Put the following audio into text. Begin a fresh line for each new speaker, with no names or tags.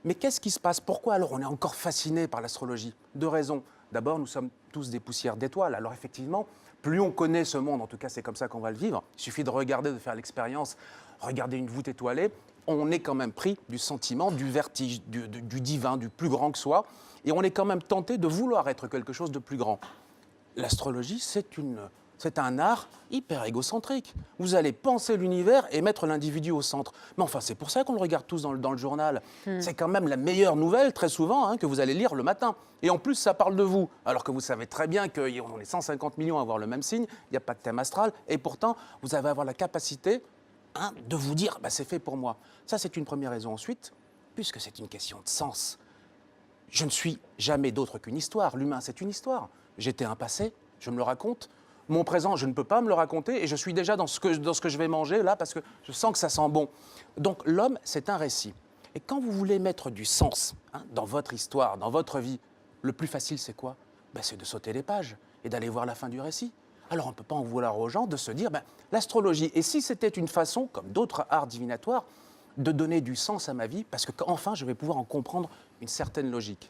Mais qu'est-ce qui se passe? Pourquoi alors on est encore fasciné par l'astrologie? Deux raisons. D'abord, nous sommes tous des poussières d'étoiles. Alors effectivement, plus on connaît ce monde, en tout cas c'est comme ça qu'on va le vivre, il suffit de regarder, de faire l'expérience, regarder une voûte étoilée, on est quand même pris du sentiment, du vertige, du divin, du plus grand que soi, et on est quand même tenté de vouloir être quelque chose de plus grand. L'astrologie, c'est un art hyper égocentrique. Vous allez penser l'univers et mettre l'individu au centre. Mais enfin, c'est pour ça qu'on le regarde tous dans le journal. C'est quand même la meilleure nouvelle, très souvent, hein, que vous allez lire le matin. Et en plus, ça parle de vous. Alors que vous savez très bien qu'on est 150 millions à avoir le même signe, il n'y a pas de thème astral. Et pourtant, vous allez avoir la capacité de vous dire, bah, c'est fait pour moi. Ça, c'est une première raison. Ensuite, puisque c'est une question de sens, je ne suis jamais d'autre qu'une histoire. L'humain, c'est une histoire. J'étais un passé, je me le raconte. Mon présent, je ne peux pas me le raconter et je suis déjà dans ce que je vais manger là parce que je sens que ça sent bon. Donc l'homme, c'est un récit. Et quand vous voulez mettre du sens dans votre histoire, dans votre vie, le plus facile, c'est quoi? Ben, c'est de sauter les pages et d'aller voir la fin du récit. Alors on ne peut pas en vouloir aux gens de se dire, ben, l'astrologie, et si c'était une façon, comme d'autres arts divinatoires, de donner du sens à ma vie, parce qu'enfin, je vais pouvoir en comprendre une certaine logique.